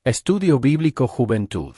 Estudio Bíblico Juventud.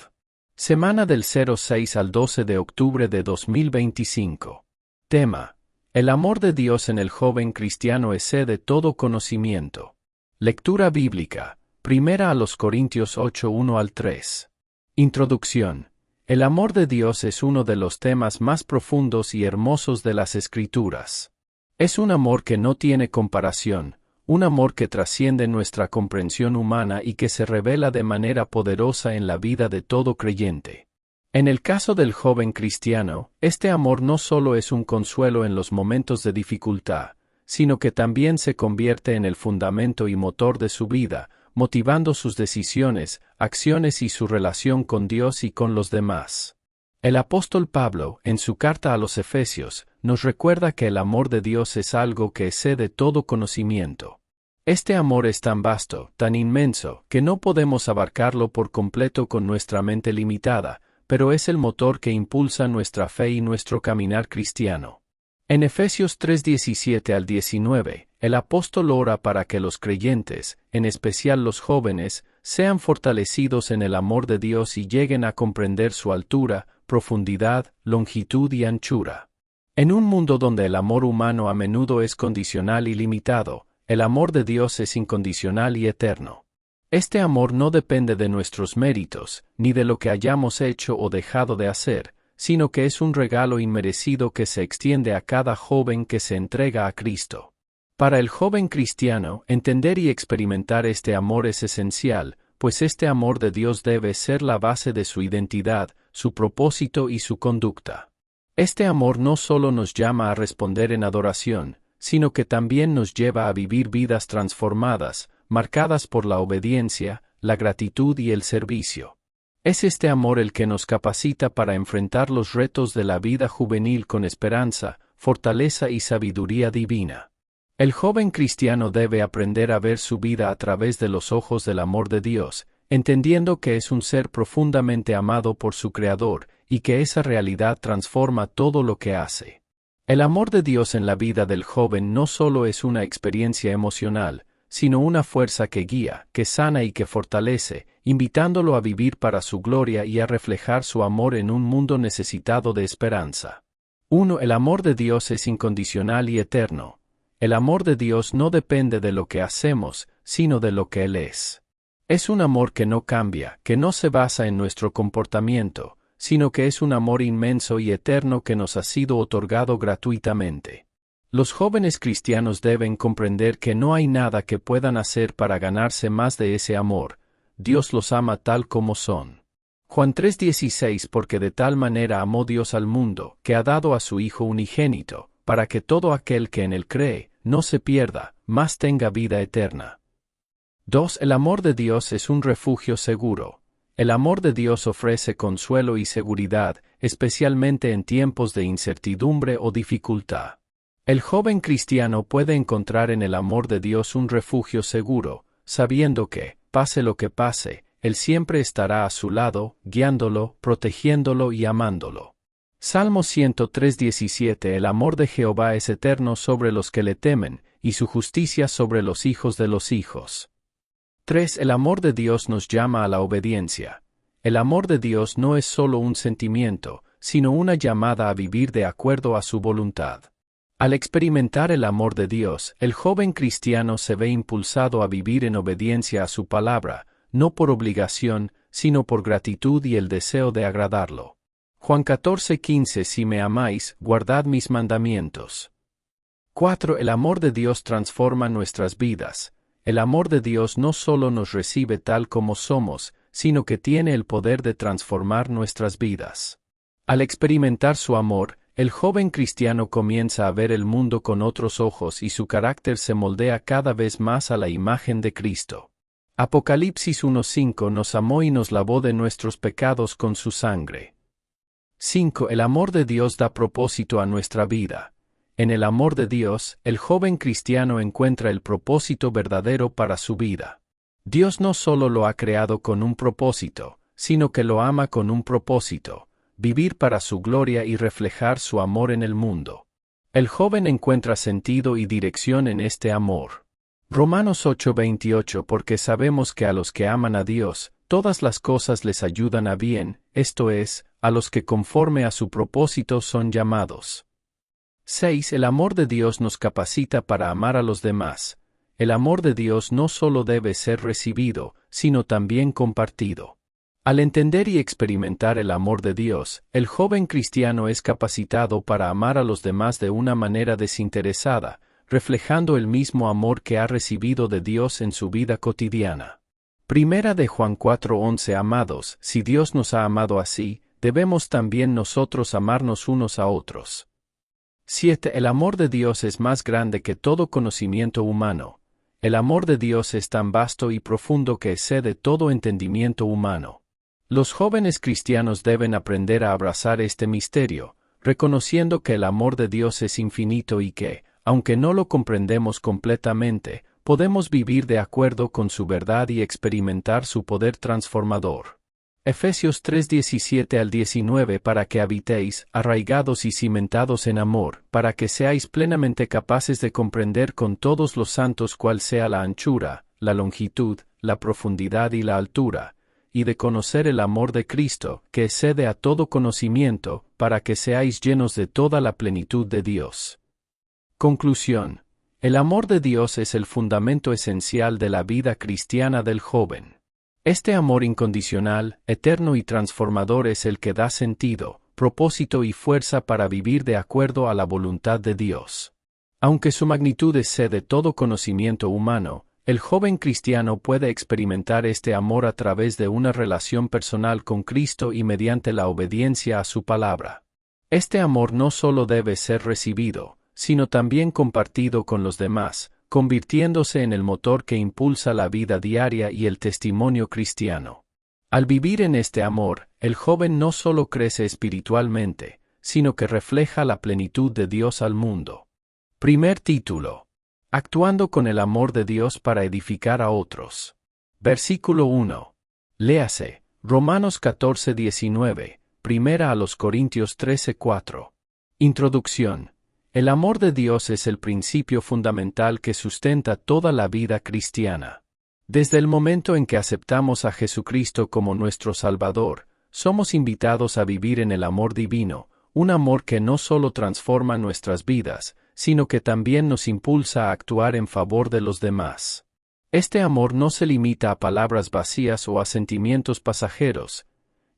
Semana del 06 al 12 de octubre de 2025. Tema: El amor de Dios en el joven cristiano excede todo conocimiento. Lectura bíblica. Primera a los Corintios 8, 1 al 3. Introducción. El amor de Dios es uno de los temas más profundos y hermosos de las Escrituras. Es un amor que no tiene comparación, un amor que trasciende nuestra comprensión humana y que se revela de manera poderosa en la vida de todo creyente. En el caso del joven cristiano, este amor no solo es un consuelo en los momentos de dificultad, sino que también se convierte en el fundamento y motor de su vida, motivando sus decisiones, acciones y su relación con Dios y con los demás. El apóstol Pablo, en su carta a los Efesios, nos recuerda que el amor de Dios es algo que excede todo conocimiento. Este amor es tan vasto, tan inmenso, que no podemos abarcarlo por completo con nuestra mente limitada, pero es el motor que impulsa nuestra fe y nuestro caminar cristiano. En Efesios 3:17 al 19, el apóstol ora para que los creyentes, en especial los jóvenes, sean fortalecidos en el amor de Dios y lleguen a comprender su altura, profundidad, longitud y anchura. En un mundo donde el amor humano a menudo es condicional y limitado, el amor de Dios es incondicional y eterno. Este amor no depende de nuestros méritos, ni de lo que hayamos hecho o dejado de hacer, sino que es un regalo inmerecido que se extiende a cada joven que se entrega a Cristo. Para el joven cristiano, entender y experimentar este amor es esencial, pues este amor de Dios debe ser la base de su identidad, su propósito y su conducta. Este amor no solo nos llama a responder en adoración, sino que también nos lleva a vivir vidas transformadas, marcadas por la obediencia, la gratitud y el servicio. Es este amor el que nos capacita para enfrentar los retos de la vida juvenil con esperanza, fortaleza y sabiduría divina. El joven cristiano debe aprender a ver su vida a través de los ojos del amor de Dios, entendiendo que es un ser profundamente amado por su Creador, y que esa realidad transforma todo lo que hace. El amor de Dios en la vida del joven no solo es una experiencia emocional, sino una fuerza que guía, que sana y que fortalece, invitándolo a vivir para su gloria y a reflejar su amor en un mundo necesitado de esperanza. 1. El amor de Dios es incondicional y eterno. El amor de Dios no depende de lo que hacemos, sino de lo que Él es. Es un amor que no cambia, que no se basa en nuestro comportamiento, sino que es un amor inmenso y eterno que nos ha sido otorgado gratuitamente. Los jóvenes cristianos deben comprender que no hay nada que puedan hacer para ganarse más de ese amor. Dios los ama tal como son. Juan 3:16 Porque de tal manera amó Dios al mundo, que ha dado a su Hijo unigénito, para que todo aquel que en él cree, no se pierda, mas tenga vida eterna. 2. El amor de Dios es un refugio seguro. El amor de Dios ofrece consuelo y seguridad, especialmente en tiempos de incertidumbre o dificultad. El joven cristiano puede encontrar en el amor de Dios un refugio seguro, sabiendo que, pase lo que pase, Él siempre estará a su lado, guiándolo, protegiéndolo y amándolo. Salmo 103:17 El amor de Jehová es eterno sobre los que le temen, y su justicia sobre los hijos de los hijos. 3. El amor de Dios nos llama a la obediencia. El amor de Dios no es solo un sentimiento, sino una llamada a vivir de acuerdo a su voluntad. Al experimentar el amor de Dios, el joven cristiano se ve impulsado a vivir en obediencia a su palabra, no por obligación, sino por gratitud y el deseo de agradarlo. Juan 14:15 Si me amáis, guardad mis mandamientos. 4. El amor de Dios transforma nuestras vidas. El amor de Dios no solo nos recibe tal como somos, sino que tiene el poder de transformar nuestras vidas. Al experimentar su amor, el joven cristiano comienza a ver el mundo con otros ojos y su carácter se moldea cada vez más a la imagen de Cristo. Apocalipsis 1:5 Nos amó y nos lavó de nuestros pecados con su sangre. 5. El amor de Dios da propósito a nuestra vida. En el amor de Dios, el joven cristiano encuentra el propósito verdadero para su vida. Dios no solo lo ha creado con un propósito, sino que lo ama con un propósito, vivir para su gloria y reflejar su amor en el mundo. El joven encuentra sentido y dirección en este amor. Romanos 8:28 Porque sabemos que a los que aman a Dios, todas las cosas les ayudan a bien, esto es, a los que conforme a su propósito son llamados. 6. El amor de Dios nos capacita para amar a los demás. El amor de Dios no solo debe ser recibido, sino también compartido. Al entender y experimentar el amor de Dios, el joven cristiano es capacitado para amar a los demás de una manera desinteresada, reflejando el mismo amor que ha recibido de Dios en su vida cotidiana. Primera de Juan 4:11. Amados, si Dios nos ha amado así, debemos también nosotros amarnos unos a otros. 7. El amor de Dios es más grande que todo conocimiento humano. El amor de Dios es tan vasto y profundo que excede todo entendimiento humano. Los jóvenes cristianos deben aprender a abrazar este misterio, reconociendo que el amor de Dios es infinito y que, aunque no lo comprendemos completamente, podemos vivir de acuerdo con su verdad y experimentar su poder transformador. Efesios 3:17-19. Para que habitéis, arraigados y cimentados en amor, para que seáis plenamente capaces de comprender con todos los santos cuál sea la anchura, la longitud, la profundidad y la altura, y de conocer el amor de Cristo, que excede a todo conocimiento, para que seáis llenos de toda la plenitud de Dios. Conclusión. El amor de Dios es el fundamento esencial de la vida cristiana del joven. Este amor incondicional, eterno y transformador es el que da sentido, propósito y fuerza para vivir de acuerdo a la voluntad de Dios. Aunque su magnitud excede todo conocimiento humano, el joven cristiano puede experimentar este amor a través de una relación personal con Cristo y mediante la obediencia a su palabra. Este amor no solo debe ser recibido, sino también compartido con los demás, convirtiéndose en el motor que impulsa la vida diaria y el testimonio cristiano. Al vivir en este amor, el joven no solo crece espiritualmente, sino que refleja la plenitud de Dios al mundo. Primer título. Actuando con el amor de Dios para edificar a otros. Versículo 1. Léase, Romanos 14:19, Primera a los Corintios 13:4. Introducción. El amor de Dios es el principio fundamental que sustenta toda la vida cristiana. Desde el momento en que aceptamos a Jesucristo como nuestro Salvador, somos invitados a vivir en el amor divino, un amor que no solo transforma nuestras vidas, sino que también nos impulsa a actuar en favor de los demás. Este amor no se limita a palabras vacías o a sentimientos pasajeros.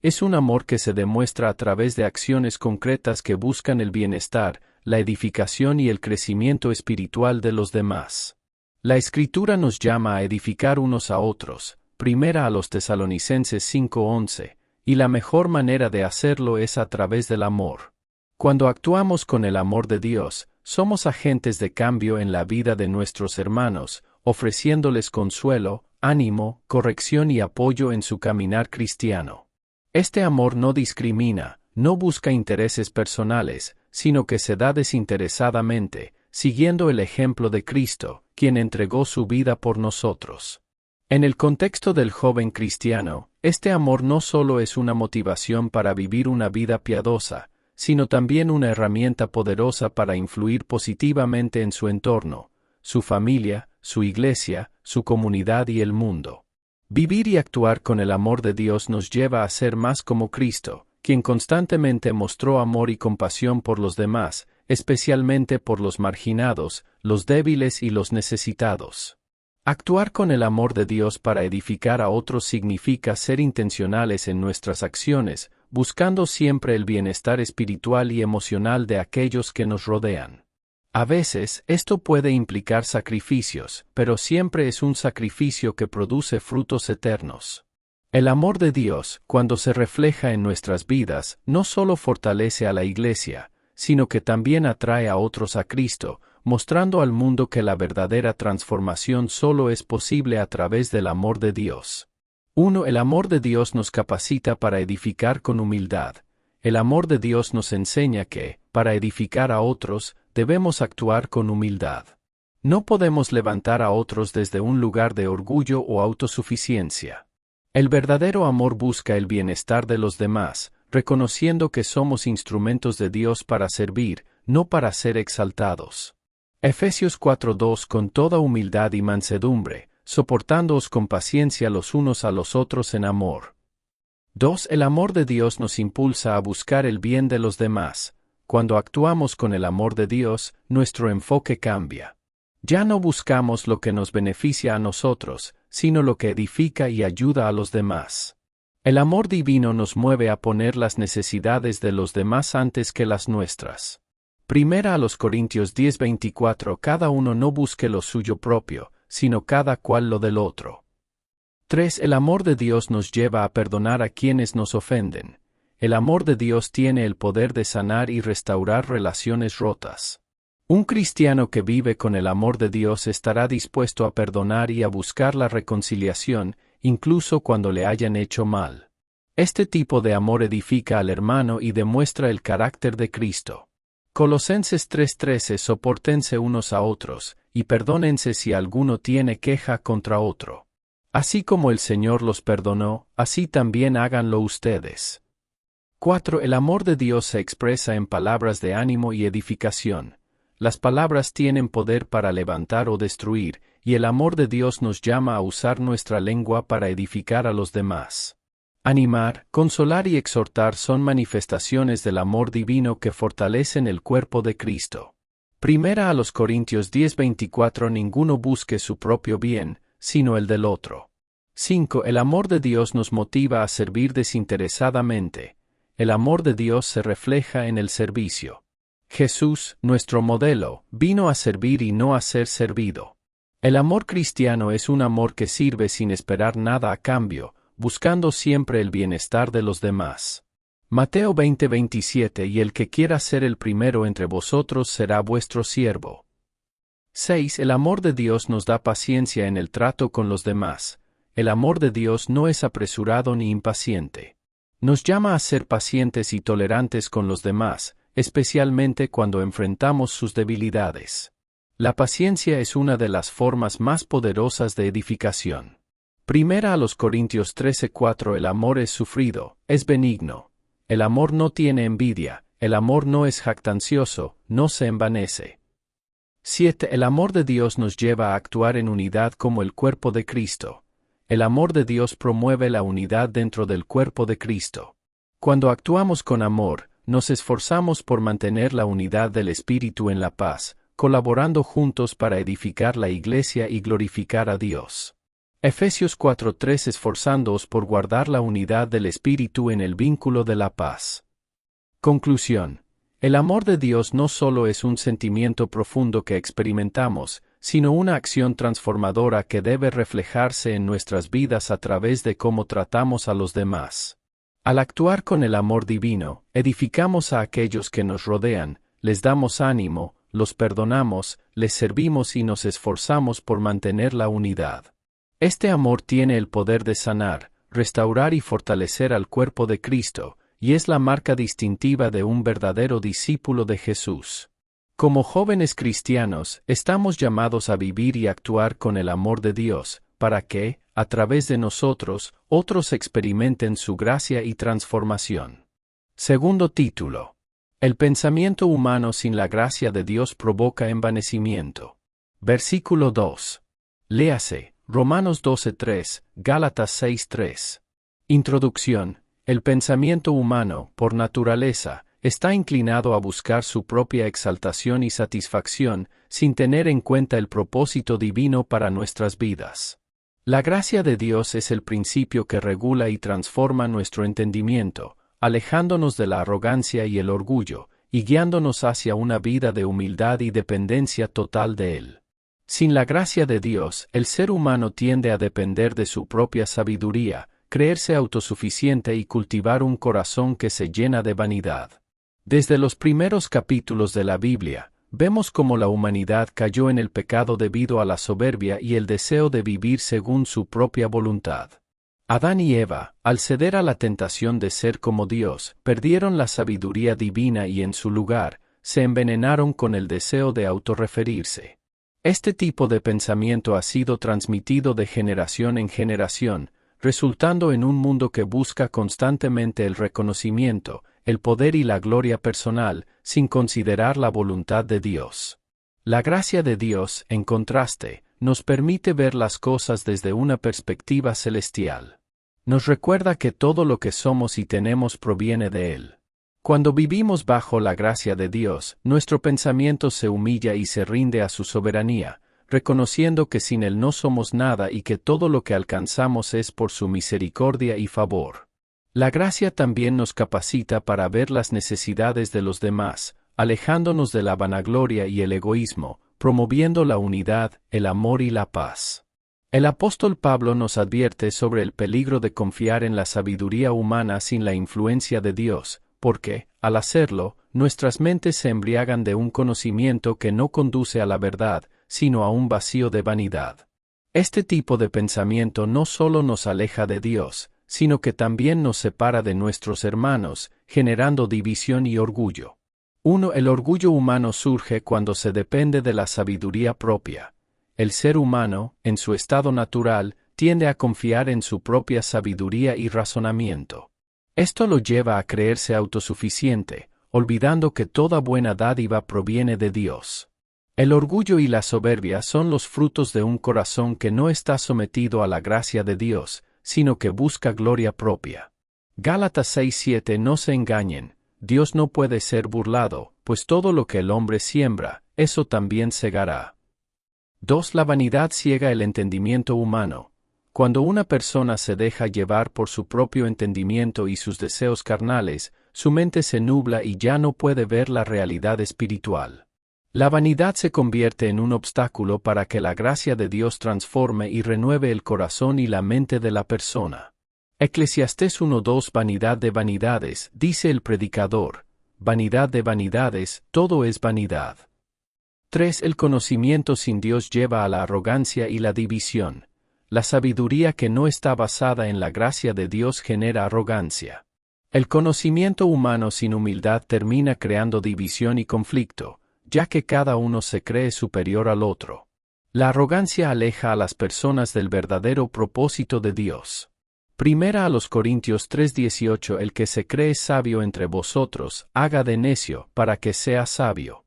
Es un amor que se demuestra a través de acciones concretas que buscan el bienestar, la edificación y el crecimiento espiritual de los demás. La Escritura nos llama a edificar unos a otros, primera a los Tesalonicenses 5:11, y la mejor manera de hacerlo es a través del amor. Cuando actuamos con el amor de Dios, somos agentes de cambio en la vida de nuestros hermanos, ofreciéndoles consuelo, ánimo, corrección y apoyo en su caminar cristiano. Este amor no discrimina, no busca intereses personales, sino que se da desinteresadamente, siguiendo el ejemplo de Cristo, quien entregó su vida por nosotros. En el contexto del joven cristiano, este amor no solo es una motivación para vivir una vida piadosa, sino también una herramienta poderosa para influir positivamente en su entorno, su familia, su iglesia, su comunidad y el mundo. Vivir y actuar con el amor de Dios nos lleva a ser más como Cristo, quien constantemente mostró amor y compasión por los demás, especialmente por los marginados, los débiles y los necesitados. Actuar con el amor de Dios para edificar a otros significa ser intencionales en nuestras acciones, buscando siempre el bienestar espiritual y emocional de aquellos que nos rodean. A veces, esto puede implicar sacrificios, pero siempre es un sacrificio que produce frutos eternos. El amor de Dios, cuando se refleja en nuestras vidas, no solo fortalece a la Iglesia, sino que también atrae a otros a Cristo, mostrando al mundo que la verdadera transformación solo es posible a través del amor de Dios. 1. El amor de Dios nos capacita para edificar con humildad. El amor de Dios nos enseña que, para edificar a otros, debemos actuar con humildad. No podemos levantar a otros desde un lugar de orgullo o autosuficiencia. El verdadero amor busca el bienestar de los demás, reconociendo que somos instrumentos de Dios para servir, no para ser exaltados. Efesios 4:2 Con toda humildad y mansedumbre, soportándoos con paciencia los unos a los otros en amor. 2. El amor de Dios nos impulsa a buscar el bien de los demás. Cuando actuamos con el amor de Dios, nuestro enfoque cambia. Ya no buscamos lo que nos beneficia a nosotros, sino lo que edifica y ayuda a los demás. El amor divino nos mueve a poner las necesidades de los demás antes que las nuestras. Primera a los Corintios 10:24. Cada uno no busque lo suyo propio, sino cada cual lo del otro. 3. El amor de Dios nos lleva a perdonar a quienes nos ofenden. El amor de Dios tiene el poder de sanar y restaurar relaciones rotas. Un cristiano que vive con el amor de Dios estará dispuesto a perdonar y a buscar la reconciliación, incluso cuando le hayan hecho mal. Este tipo de amor edifica al hermano y demuestra el carácter de Cristo. Colosenses 3:13. Sopórtense unos a otros, y perdónense si alguno tiene queja contra otro. Así como el Señor los perdonó, así también háganlo ustedes. 4. El amor de Dios se expresa en palabras de ánimo y edificación. Las palabras tienen poder para levantar o destruir, y el amor de Dios nos llama a usar nuestra lengua para edificar a los demás. Animar, consolar y exhortar son manifestaciones del amor divino que fortalecen el cuerpo de Cristo. Primera a los Corintios 10:24. Ninguno busque su propio bien, sino el del otro. 5. El amor de Dios nos motiva a servir desinteresadamente. El amor de Dios se refleja en el servicio. Jesús, nuestro modelo, vino a servir y no a ser servido. El amor cristiano es un amor que sirve sin esperar nada a cambio, buscando siempre el bienestar de los demás. Mateo 20:27. Y el que quiera ser el primero entre vosotros será vuestro siervo. 6. El amor de Dios nos da paciencia en el trato con los demás. El amor de Dios no es apresurado ni impaciente. Nos llama a ser pacientes y tolerantes con los demás, especialmente cuando enfrentamos sus debilidades. La paciencia es una de las formas más poderosas de edificación. Primera a los Corintios 13:4. El amor es sufrido, es benigno. El amor no tiene envidia, el amor no es jactancioso, no se envanece. 7. El amor de Dios nos lleva a actuar en unidad como el cuerpo de Cristo. El amor de Dios promueve la unidad dentro del cuerpo de Cristo. Cuando actuamos con amor, nos esforzamos por mantener la unidad del Espíritu en la paz, colaborando juntos para edificar la Iglesia y glorificar a Dios. Efesios 4:3. Esforzándoos por guardar la unidad del Espíritu en el vínculo de la paz. Conclusión. El amor de Dios no solo es un sentimiento profundo que experimentamos, sino una acción transformadora que debe reflejarse en nuestras vidas a través de cómo tratamos a los demás. Al actuar con el amor divino, edificamos a aquellos que nos rodean, les damos ánimo, los perdonamos, les servimos y nos esforzamos por mantener la unidad. Este amor tiene el poder de sanar, restaurar y fortalecer al cuerpo de Cristo, y es la marca distintiva de un verdadero discípulo de Jesús. Como jóvenes cristianos, estamos llamados a vivir y actuar con el amor de Dios, para que, a través de nosotros, otros experimenten su gracia y transformación. Segundo título. El pensamiento humano sin la gracia de Dios provoca envanecimiento. Versículo 2. Léase, Romanos 12:3, Gálatas 6:3. Introducción. El pensamiento humano, por naturaleza, está inclinado a buscar su propia exaltación y satisfacción, sin tener en cuenta el propósito divino para nuestras vidas. La gracia de Dios es el principio que regula y transforma nuestro entendimiento, alejándonos de la arrogancia y el orgullo, y guiándonos hacia una vida de humildad y dependencia total de Él. Sin la gracia de Dios, el ser humano tiende a depender de su propia sabiduría, creerse autosuficiente y cultivar un corazón que se llena de vanidad. Desde los primeros capítulos de la Biblia, vemos cómo la humanidad cayó en el pecado debido a la soberbia y el deseo de vivir según su propia voluntad. Adán y Eva, al ceder a la tentación de ser como Dios, perdieron la sabiduría divina y en su lugar, se envenenaron con el deseo de autorreferirse. Este tipo de pensamiento ha sido transmitido de generación en generación, resultando en un mundo que busca constantemente el reconocimiento, el poder y la gloria personal, sin considerar la voluntad de Dios. La gracia de Dios, en contraste, nos permite ver las cosas desde una perspectiva celestial. Nos recuerda que todo lo que somos y tenemos proviene de Él. Cuando vivimos bajo la gracia de Dios, nuestro pensamiento se humilla y se rinde a su soberanía, reconociendo que sin Él no somos nada y que todo lo que alcanzamos es por su misericordia y favor. La gracia también nos capacita para ver las necesidades de los demás, alejándonos de la vanagloria y el egoísmo, promoviendo la unidad, el amor y la paz. El apóstol Pablo nos advierte sobre el peligro de confiar en la sabiduría humana sin la influencia de Dios, porque, al hacerlo, nuestras mentes se embriagan de un conocimiento que no conduce a la verdad, sino a un vacío de vanidad. Este tipo de pensamiento no solo nos aleja de Dios, sino que también nos separa de nuestros hermanos, generando división y orgullo. 1. El orgullo humano surge cuando se depende de la sabiduría propia. El ser humano, en su estado natural, tiende a confiar en su propia sabiduría y razonamiento. Esto lo lleva a creerse autosuficiente, olvidando que toda buena dádiva proviene de Dios. El orgullo y la soberbia son los frutos de un corazón que no está sometido a la gracia de Dios, sino que busca gloria propia. Gálatas 6:7. No se engañen, Dios no puede ser burlado, pues todo lo que el hombre siembra, eso también segará. 2. La vanidad ciega el entendimiento humano. Cuando una persona se deja llevar por su propio entendimiento y sus deseos carnales, su mente se nubla y ya no puede ver la realidad espiritual. La vanidad se convierte en un obstáculo para que la gracia de Dios transforme y renueve el corazón y la mente de la persona. Eclesiastés 1:2. Vanidad de vanidades, dice el predicador. Vanidad de vanidades, todo es vanidad. 3. El conocimiento sin Dios lleva a la arrogancia y la división. La sabiduría que no está basada en la gracia de Dios genera arrogancia. El conocimiento humano sin humildad termina creando división y conflicto, ya que cada uno se cree superior al otro. La arrogancia aleja a las personas del verdadero propósito de Dios. 1 Corintios 3:18. El que se cree sabio entre vosotros, haga de necio, para que sea sabio.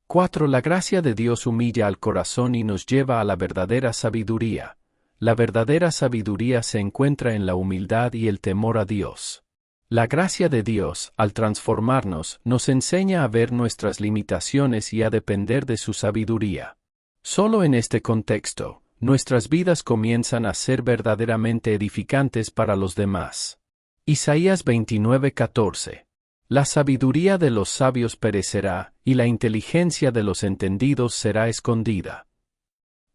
4. La gracia de Dios humilla al corazón y nos lleva a la verdadera sabiduría. La verdadera sabiduría se encuentra en la humildad y el temor a Dios. La gracia de Dios, al transformarnos, nos enseña a ver nuestras limitaciones y a depender de su sabiduría. Solo en este contexto, nuestras vidas comienzan a ser verdaderamente edificantes para los demás. Isaías 29:14. La sabiduría de los sabios perecerá, y la inteligencia de los entendidos será escondida.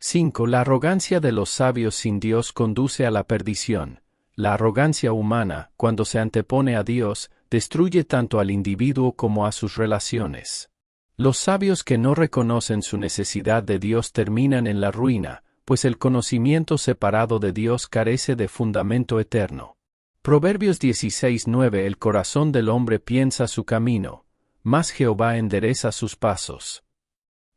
5. La arrogancia de los sabios sin Dios conduce a la perdición. La arrogancia humana, cuando se antepone a Dios, destruye tanto al individuo como a sus relaciones. Los sabios que no reconocen su necesidad de Dios terminan en la ruina, pues el conocimiento separado de Dios carece de fundamento eterno. Proverbios 16:9. El corazón del hombre piensa su camino, mas Jehová endereza sus pasos.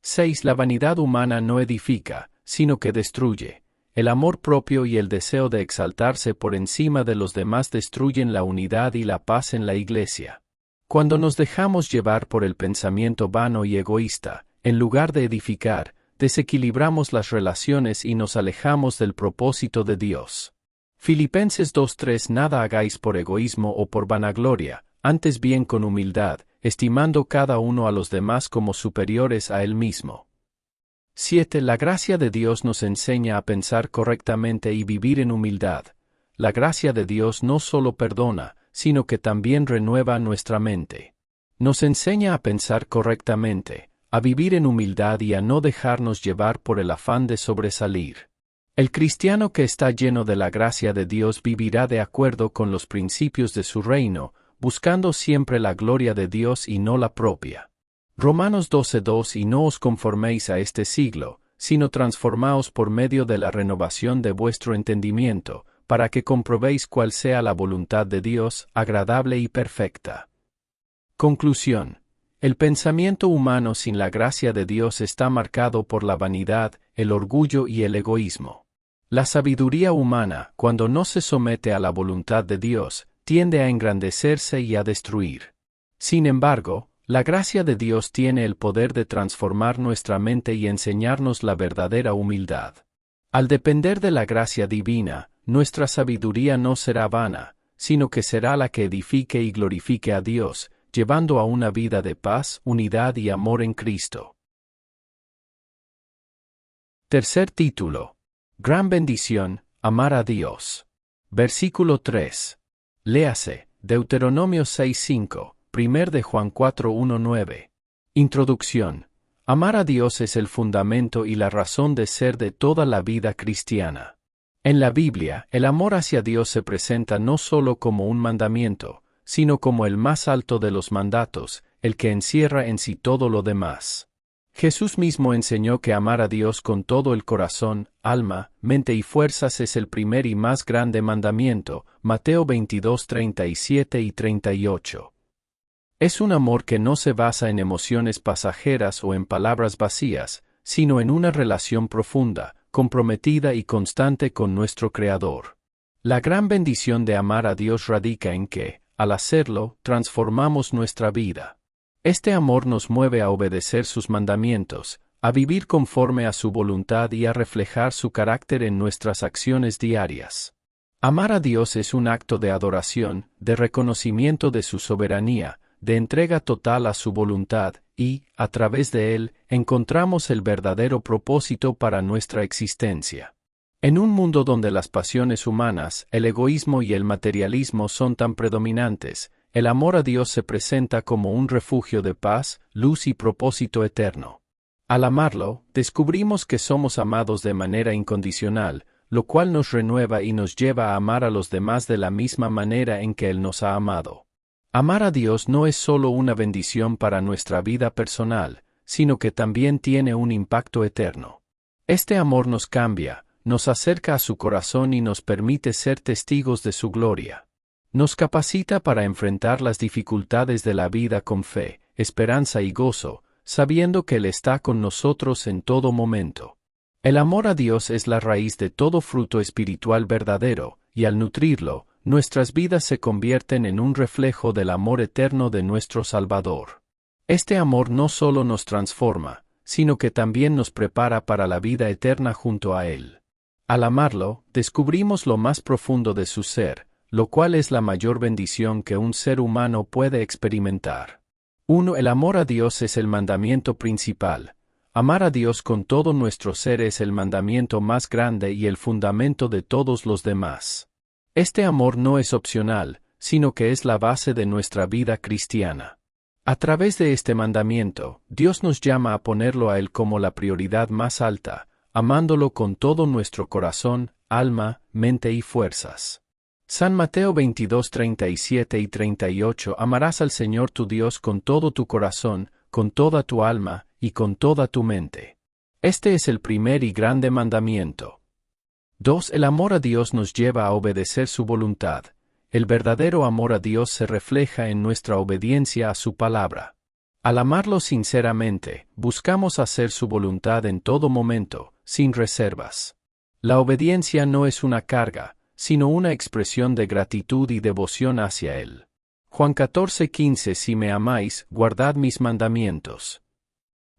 6. La vanidad humana no edifica, sino que destruye. El amor propio y el deseo de exaltarse por encima de los demás destruyen la unidad y la paz en la iglesia. Cuando nos dejamos llevar por el pensamiento vano y egoísta, en lugar de edificar, desequilibramos las relaciones y nos alejamos del propósito de Dios. Filipenses 2:3. Nada hagáis por egoísmo o por vanagloria, antes bien con humildad, estimando cada uno a los demás como superiores a él mismo. 7. La gracia de Dios nos enseña a pensar correctamente y vivir en humildad. La gracia de Dios no solo perdona, sino que también renueva nuestra mente. Nos enseña a pensar correctamente, a vivir en humildad y a no dejarnos llevar por el afán de sobresalir. El cristiano que está lleno de la gracia de Dios vivirá de acuerdo con los principios de su reino, buscando siempre la gloria de Dios y no la propia. Romanos 12:2. Y no os conforméis a este siglo, sino transformaos por medio de la renovación de vuestro entendimiento, para que comprobéis cuál sea la voluntad de Dios, agradable y perfecta. Conclusión. El pensamiento humano sin la gracia de Dios está marcado por la vanidad, el orgullo y el egoísmo. La sabiduría humana, cuando no se somete a la voluntad de Dios, tiende a engrandecerse y a destruir. Sin embargo, La gracia de Dios tiene el poder de transformar nuestra mente y enseñarnos la verdadera humildad. Al depender de la gracia divina, nuestra sabiduría no será vana, sino que será la que edifique y glorifique a Dios, llevando a una vida de paz, unidad y amor en Cristo. Tercer título. Gran bendición, amar a Dios. Versículo 3. Léase, Deuteronomio 6:5, 1 de Juan 4:1-9. Introducción. Amar a Dios es el fundamento y la razón de ser de toda la vida cristiana. En la Biblia, el amor hacia Dios se presenta no solo como un mandamiento, sino como el más alto de los mandatos, el que encierra en sí todo lo demás. Jesús mismo enseñó que amar a Dios con todo el corazón, alma, mente y fuerzas es el primer y más grande mandamiento, Mateo 22:37 y 38. Es un amor que no se basa en emociones pasajeras o en palabras vacías, sino en una relación profunda, comprometida y constante con nuestro Creador. La gran bendición de amar a Dios radica en que, al hacerlo, transformamos nuestra vida. Este amor nos mueve a obedecer sus mandamientos, a vivir conforme a su voluntad y a reflejar su carácter en nuestras acciones diarias. Amar a Dios es un acto de adoración, de reconocimiento de su soberanía, de entrega total a su voluntad, y, a través de él, encontramos el verdadero propósito para nuestra existencia. En un mundo donde las pasiones humanas, el egoísmo y el materialismo son tan predominantes, el amor a Dios se presenta como un refugio de paz, luz y propósito eterno. Al amarlo, descubrimos que somos amados de manera incondicional, lo cual nos renueva y nos lleva a amar a los demás de la misma manera en que Él nos ha amado. Amar a Dios no es solo una bendición para nuestra vida personal, sino que también tiene un impacto eterno. Este amor nos cambia, nos acerca a su corazón y nos permite ser testigos de su gloria. Nos capacita para enfrentar las dificultades de la vida con fe, esperanza y gozo, sabiendo que Él está con nosotros en todo momento. El amor a Dios es la raíz de todo fruto espiritual verdadero, y al nutrirlo, nuestras vidas se convierten en un reflejo del amor eterno de nuestro Salvador. Este amor no solo nos transforma, sino que también nos prepara para la vida eterna junto a Él. Al amarlo, descubrimos lo más profundo de su ser, lo cual es la mayor bendición que un ser humano puede experimentar. 1. El amor a Dios es el mandamiento principal. Amar a Dios con todo nuestro ser es el mandamiento más grande y el fundamento de todos los demás. Este amor no es opcional, sino que es la base de nuestra vida cristiana. A través de este mandamiento, Dios nos llama a ponerlo a Él como la prioridad más alta, amándolo con todo nuestro corazón, alma, mente y fuerzas. San Mateo 22:37 y 38. Amarás al Señor tu Dios con todo tu corazón, con toda tu alma, y con toda tu mente. Este es el primer y grande mandamiento. 2. El amor a Dios nos lleva a obedecer su voluntad. El verdadero amor a Dios se refleja en nuestra obediencia a su palabra. Al amarlo sinceramente, buscamos hacer su voluntad en todo momento, sin reservas. La obediencia no es una carga, sino una expresión de gratitud y devoción hacia Él. Juan 14:15. Si me amáis, guardad mis mandamientos.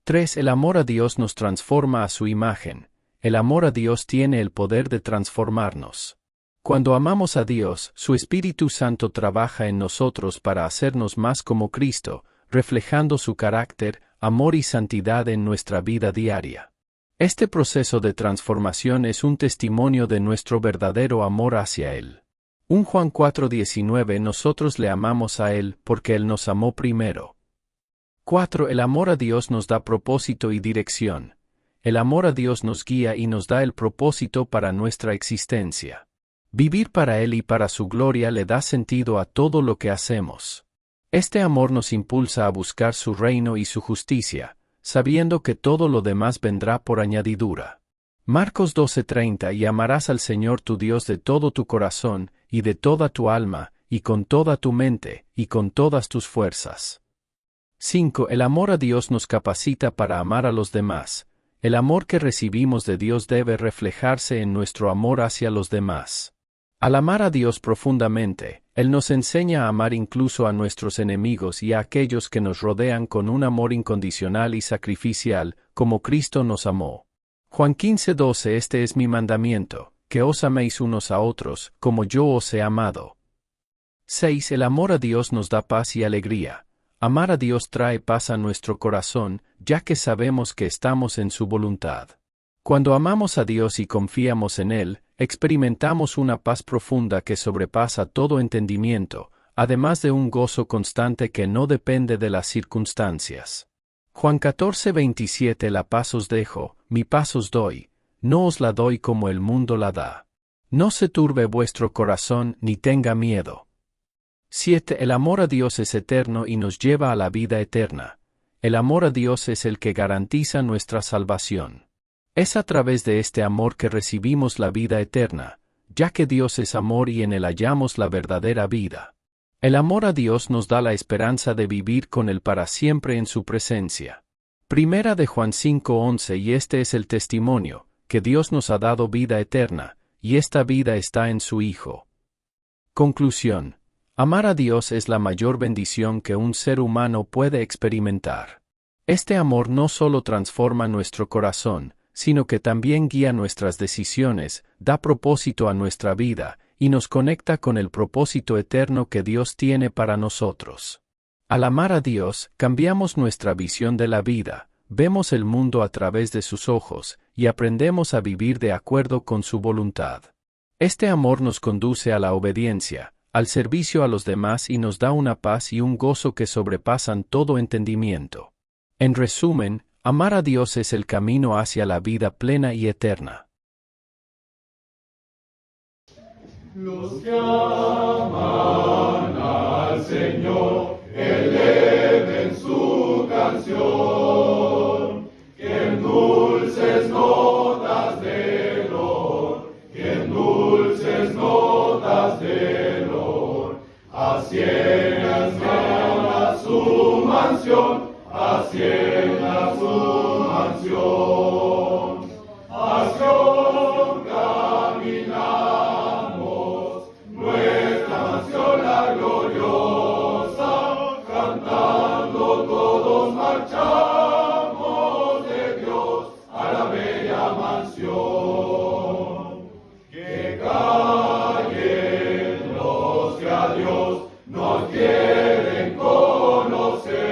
3. El amor a Dios nos transforma a su imagen. El amor a Dios tiene el poder de transformarnos. Cuando amamos a Dios, su Espíritu Santo trabaja en nosotros para hacernos más como Cristo, reflejando su carácter, amor y santidad en nuestra vida diaria. Este proceso de transformación es un testimonio de nuestro verdadero amor hacia Él. 1 Juan 4:19. Nosotros le amamos a Él porque Él nos amó primero. 4. El amor a Dios nos da propósito y dirección. El amor a Dios nos guía y nos da el propósito para nuestra existencia. Vivir para Él y para su gloria le da sentido a todo lo que hacemos. Este amor nos impulsa a buscar su reino y su justicia, sabiendo que todo lo demás vendrá por añadidura. Marcos 12:30. Y amarás al Señor tu Dios de todo tu corazón, y de toda tu alma, y con toda tu mente, y con todas tus fuerzas. 5. El amor a Dios nos capacita para amar a los demás. El amor que recibimos de Dios debe reflejarse en nuestro amor hacia los demás. Al amar a Dios profundamente, Él nos enseña a amar incluso a nuestros enemigos y a aquellos que nos rodean con un amor incondicional y sacrificial, como Cristo nos amó. Juan 15:12 Este es mi mandamiento, que os améis unos a otros, como yo os he amado. 6. El amor a Dios nos da paz y alegría. Amar a Dios trae paz a nuestro corazón, ya que sabemos que estamos en su voluntad. Cuando amamos a Dios y confiamos en Él, experimentamos una paz profunda que sobrepasa todo entendimiento, además de un gozo constante que no depende de las circunstancias. Juan 14:27 La paz os dejo, mi paz os doy, no os la doy como el mundo la da. No se turbe vuestro corazón ni tenga miedo. 7. El amor a Dios es eterno y nos lleva a la vida eterna. El amor a Dios es el que garantiza nuestra salvación. Es a través de este amor que recibimos la vida eterna, ya que Dios es amor y en Él hallamos la verdadera vida. El amor a Dios nos da la esperanza de vivir con Él para siempre en su presencia. Primera de Juan 5:11 Y este es el testimonio, que Dios nos ha dado vida eterna, y esta vida está en su Hijo. Conclusión. Amar a Dios es la mayor bendición que un ser humano puede experimentar. Este amor no solo transforma nuestro corazón, sino que también guía nuestras decisiones, da propósito a nuestra vida, y nos conecta con el propósito eterno que Dios tiene para nosotros. Al amar a Dios, cambiamos nuestra visión de la vida, vemos el mundo a través de sus ojos, y aprendemos a vivir de acuerdo con su voluntad. Este amor nos conduce a la obediencia, al servicio a los demás y nos da una paz y un gozo que sobrepasan todo entendimiento. En resumen, amar a Dios es el camino hacia la vida plena y eterna. Los que aman al Señor, eleven su canción, que en dulces notas de dolor, que en dulces notas de dolor, asciendan a su mansión, ascienda su mansión, caminamos, nuestra mansión la gloriosa, cantando todos marchamos de Dios a la bella mansión. Que callen los que a Dios no quieren conocer,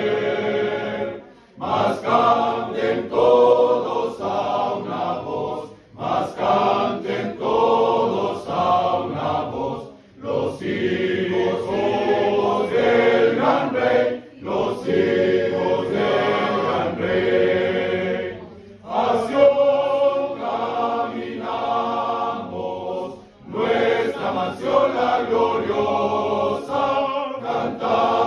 mas canten todos a una voz, mas canten todos a una voz, los hijos del gran rey, los hijos del gran rey. A Sion caminamos, nuestra mansión la gloriosa, cantamos